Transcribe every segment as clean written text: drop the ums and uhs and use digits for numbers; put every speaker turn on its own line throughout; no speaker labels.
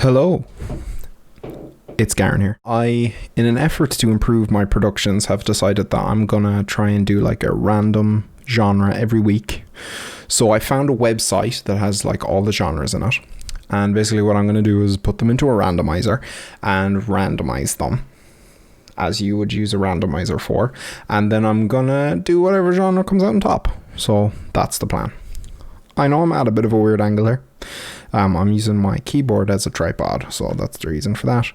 Hello, it's Garen here. In an effort to improve my productions, have decided that I'm gonna try and do like a random genre every week. So I found a website that has like all the genres in it. And basically what I'm gonna do is put them into a randomizer and randomize them as you would use a randomizer for. And then I'm gonna do whatever genre comes out on top. So that's the plan. I know I'm at a bit of a weird angle here. I'm using my keyboard as a tripod, so that's the reason for that.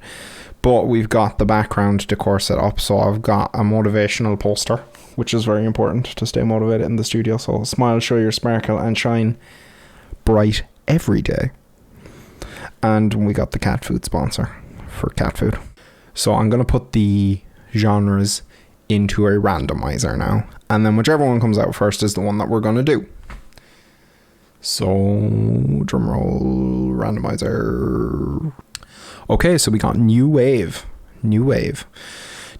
But we've got the background decor set up, so I've got a motivational poster, which is very important to stay motivated in the studio. So smile, show your sparkle, and shine bright every day. And we got the cat food sponsor for cat food. So I'm going to put the genres into a randomizer now, and then whichever one comes out first is the one that we're going to do. So, drumroll, randomizer. Okay, so we got New Wave. New Wave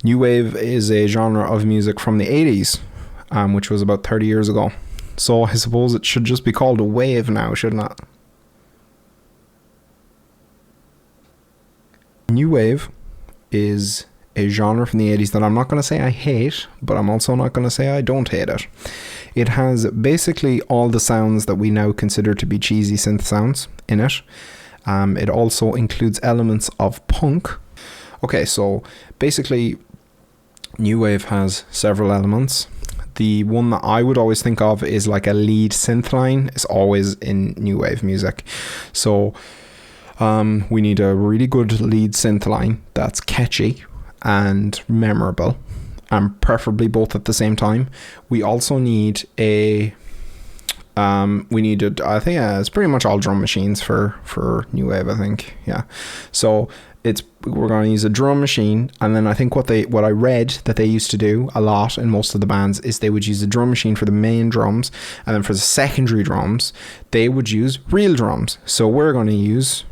is a genre of music from the 80s, which was about 30 years ago. So I suppose it should just be called a wave now, shouldn't it? New Wave is a genre from the 80s that I'm not going to say I hate, but I'm also not going to say I don't hate it. It has basically all the sounds that we now consider to be cheesy synth sounds in it. It also includes elements of punk. Okay, so basically New Wave has several elements. The one that I would always think of is like a lead synth line. It's always in New Wave music. So we need a really good lead synth line that's catchy and memorable, and preferably both at the same time. We also need I think it's pretty much all drum machines for New Wave, I think. Yeah. So we're going to use a drum machine, and then I think what I read that they used to do a lot in most of the bands is they would use a drum machine for the main drums, and then for the secondary drums they would use real drums. So we're going to use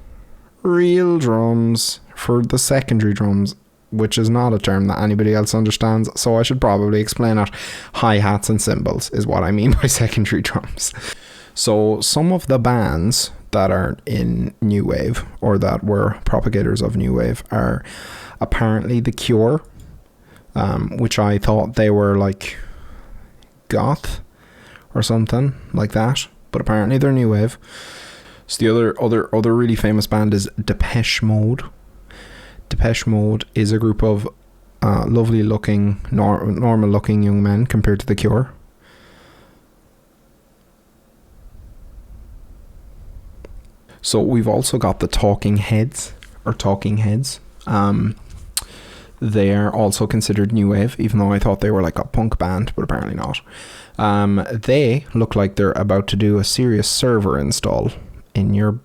real drums for the secondary drums, which is not a term that anybody else understands, so I should probably explain it. Hi-hats and cymbals is what I mean by secondary drums. So some of the bands that are in New Wave, or that were propagators of New Wave, are apparently The Cure, which I thought they were like goth or something like that, but apparently they're New Wave. So the other really famous band is Depeche Mode. Depeche Mode is a group of lovely looking, normal looking young men compared to The Cure. So we've also got the Talking Heads. They are also considered New Wave, even though I thought they were like a punk band, but apparently not. They look like they're about to do a serious server install in your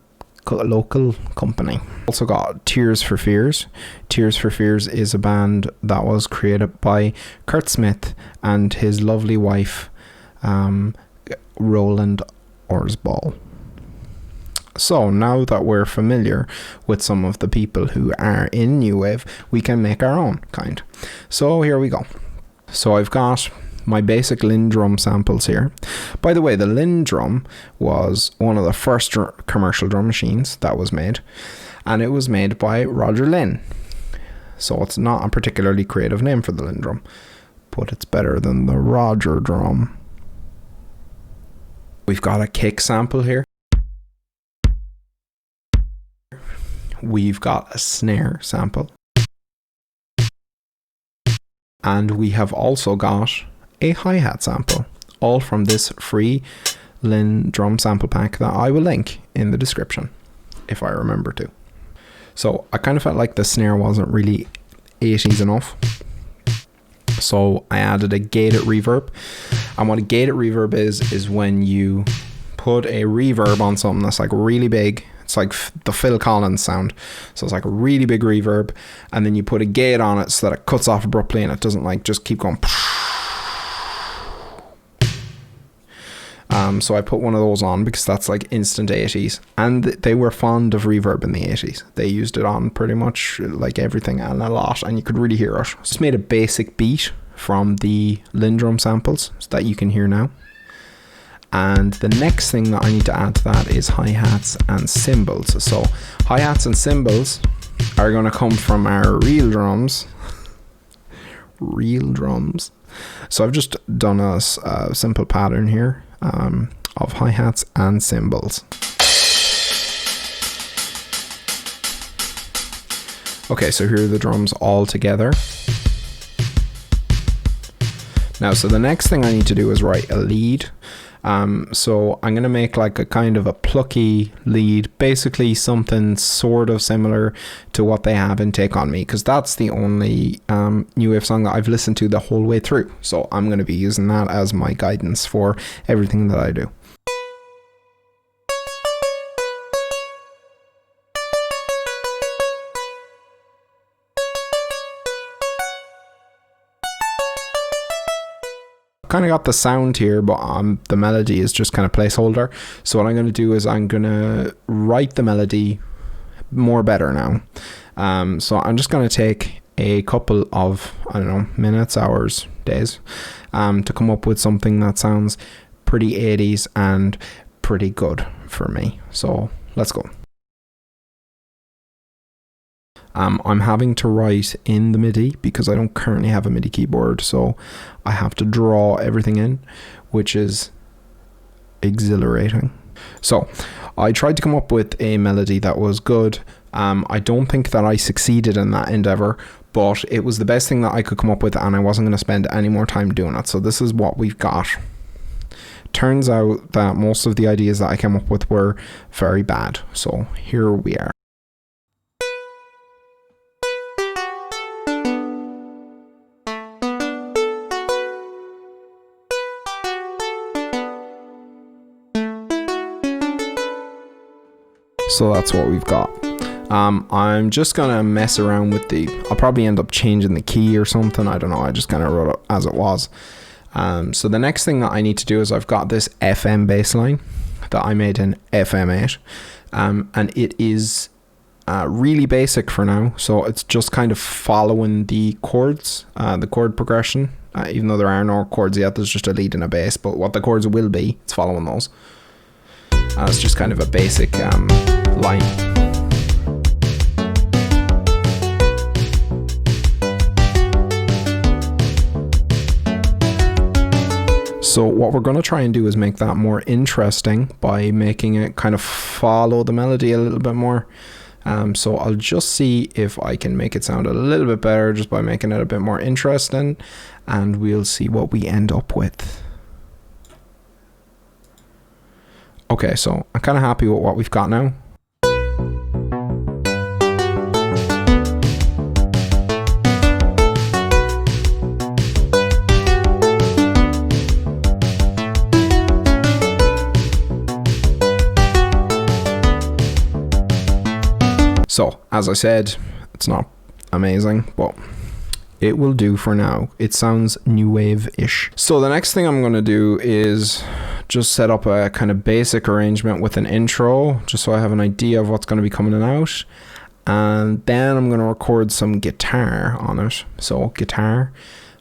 local company. Also got Tears for Fears. Tears for Fears is a band that was created by Kurt Smith and his lovely wife, Roland Orzabal. So now that we're familiar with some of the people who are in New Wave, we can make our own kind. So here we go. So I've got my basic Lindrum samples here. By the way, the Lindrum was one of the first commercial drum machines that was made, and it was made by Roger Lynn. So it's not a particularly creative name for the Lindrum, but it's better than the Roger drum. We've got a kick sample here. We've got a snare sample. And we have also got a hi-hat sample, all from this free Linn drum sample pack that I will link in the description, if I remember to. So I kind of felt like the snare wasn't really 80s enough, so I added a gated reverb. And what a gated reverb is when you put a reverb on something that's like really big. It's like the Phil Collins sound. So it's like a really big reverb, and then you put a gate on it so that it cuts off abruptly and it doesn't like just keep going. So I put one of those on because that's like instant 80s, and they were fond of reverb in the 80s. They used it on pretty much like everything and a lot, and you could really hear it. Just made a basic beat from the Lindrum samples that you can hear now. And the next thing that I need to add to that is hi-hats and cymbals. So hi-hats and cymbals are going to come from our real drums. Real drums. So I've just done a simple pattern here of hi-hats and cymbals. Okay, so here are the drums all together. Now, so the next thing I need to do is write a lead. So I'm going to make like a kind of a plucky lead, basically something sort of similar to what they have in Take On Me, because that's the only new wave song that I've listened to the whole way through. So I'm going to be using that as my guidance for everything that I do. Kind of got the sound here, but the melody is just kind of placeholder. So what I'm going to do is I'm going to write the melody more better now. So I'm just going to take a couple of, I don't know, minutes, hours, days to come up with something that sounds pretty 80s and pretty good for me. So let's go. I'm having to write in the MIDI because I don't currently have a MIDI keyboard, so I have to draw everything in, which is exhilarating. So I tried to come up with a melody that was good. I don't think that I succeeded in that endeavor, but it was the best thing that I could come up with, and I wasn't going to spend any more time doing it. So this is what we've got. Turns out that most of the ideas that I came up with were very bad. So here we are. So that's what we've got. I'm just gonna mess around with I'll probably end up changing the key or something. I don't know. I just kind of wrote it as it was. So the next thing that I need to do is I've got this FM bass line that I made in FM8. And it is really basic for now. So it's just kind of following the chords, the chord progression. Even though there are no chords yet, there's just a lead and a bass. But what the chords will be, it's following those. It's just kind of a basic line. So what we're going to try and do is make that more interesting by making it kind of follow the melody a little bit more. So I'll just see if I can make it sound a little bit better just by making it a bit more interesting, and we'll see what we end up with. Okay, so I'm kind of happy with what we've got now. So, as I said, it's not amazing, but it will do for now. It sounds new wave-ish. So the next thing I'm going to do is just set up a kind of basic arrangement with an intro, just so I have an idea of what's going to be coming out. And then I'm going to record some guitar on it. So guitar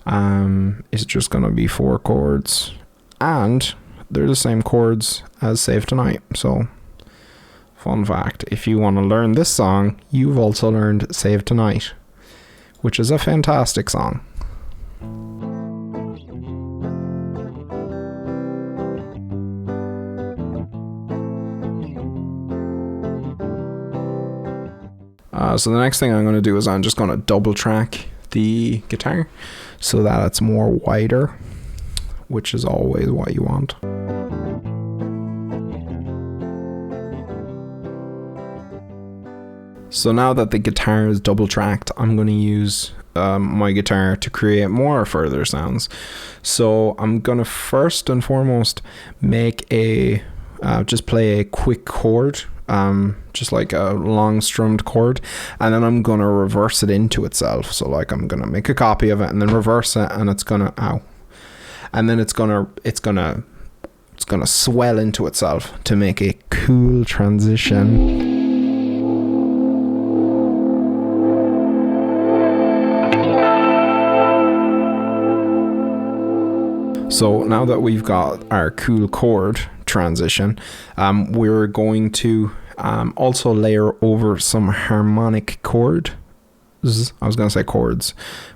is just going to be 4 chords. And they're the same chords as Save Tonight. So fun fact, if you want to learn this song, you've also learned Save Tonight, which is a fantastic song. So the next thing I'm going to do is I'm just going to double track the guitar so that it's more wider, which is always what you want. So now that the guitar is double tracked, I'm going to use my guitar to create more further sounds. So I'm going to first and foremost make just play a quick chord, just like a long strummed chord, and then I'm going to reverse it into itself. So like I'm going to make a copy of it and then reverse it, and it's going to, and then it's going to swell into itself to make a cool transition. So now that we've got our cool chord transition, we're going to also layer over some harmonic chord. I was going to say chords,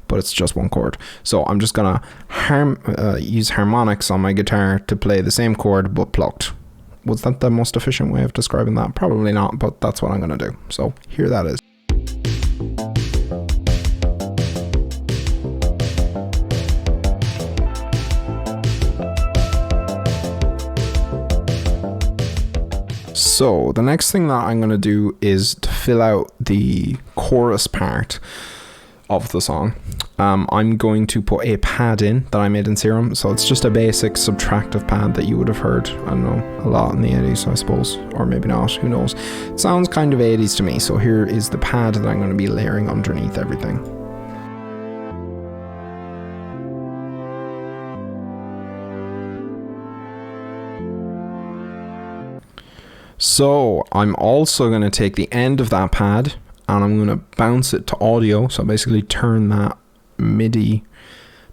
but it's just one chord. So I'm just going to use harmonics on my guitar to play the same chord but plucked. Was that the most efficient way of describing that? Probably not, but that's what I'm going to do. So here that is. So the next thing that I'm going to do is to fill out the chorus part of the song. I'm going to put a pad in that I made in Serum. So it's just a basic subtractive pad that you would have heard, I don't know, a lot in the 80s, I suppose, or maybe not, who knows. It sounds kind of 80s to me. So here is the pad that I'm going to be layering underneath everything. So I'm also going to take the end of that pad and I'm going to bounce it to audio. So basically turn that MIDI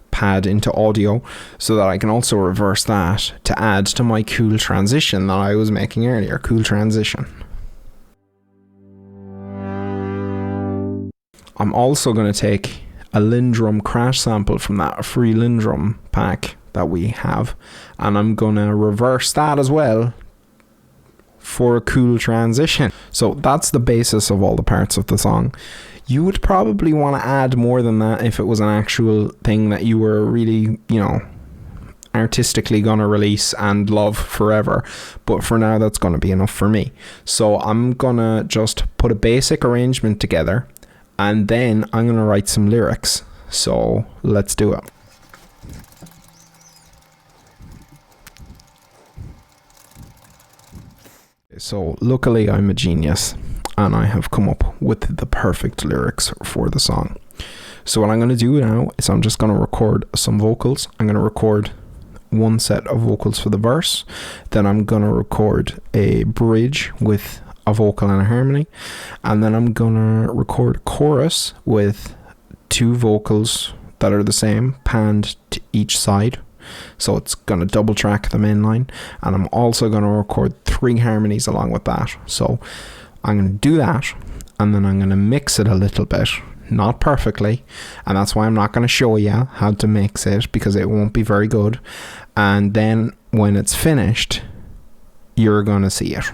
pad into audio so that I can also reverse that to add to my cool transition that I was making earlier. Cool transition. I'm also going to take a Lindrum crash sample from that free Lindrum pack that we have, and I'm going to reverse that as well for a cool transition. So that's the basis of all the parts of the song. You would probably want to add more than that if it was an actual thing that you were really, artistically gonna release and love forever. But for now, that's gonna be enough for me. So I'm gonna just put a basic arrangement together and then I'm gonna write some lyrics. So let's do it. So luckily I'm a genius and I have come up with the perfect lyrics for the song. So what I'm going to do now is I'm just going to record some vocals. I'm going to record one set of vocals for the verse. Then I'm going to record a bridge with a vocal and a harmony. And then I'm going to record a chorus with two vocals that are the same, panned to each side. So it's going to double track the main line, and I'm also going to record 3 harmonies along with that. So I'm going to do that, and then I'm going to mix it a little bit, not perfectly, and that's why I'm not going to show you how to mix it, because it won't be very good. And then when it's finished, you're going to see it.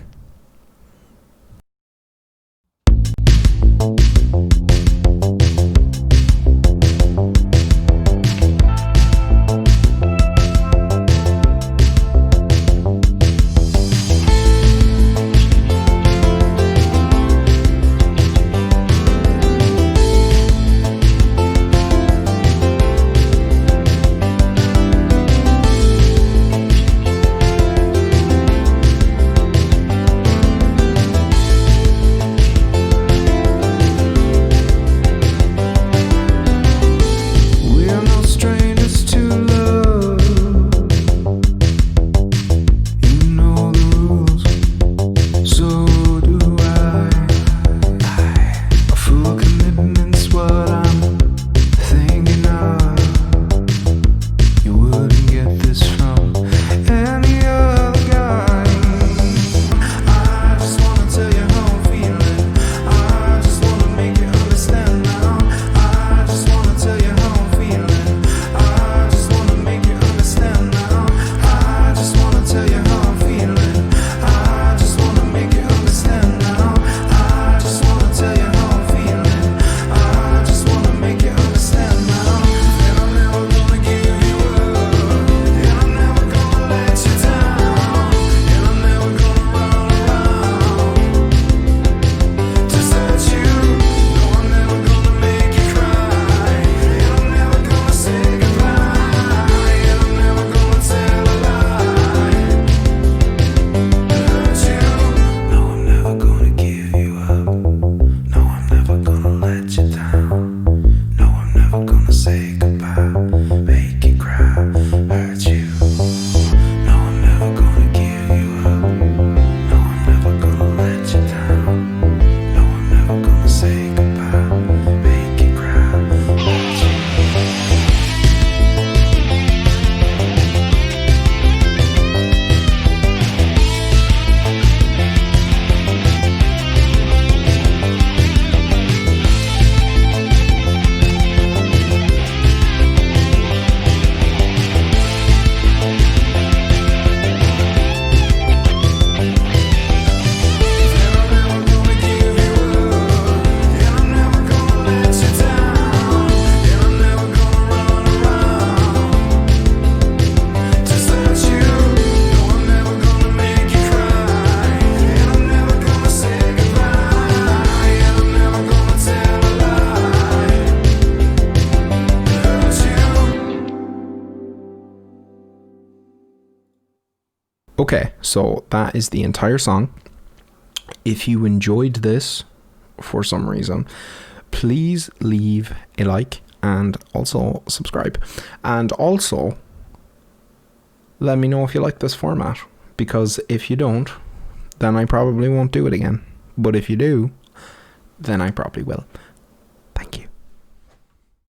Okay, so that is the entire song. If you enjoyed this for some reason, please leave a like and also subscribe. And also, let me know if you like this format, because if you don't, then I probably won't do it again. But if you do, then I probably will.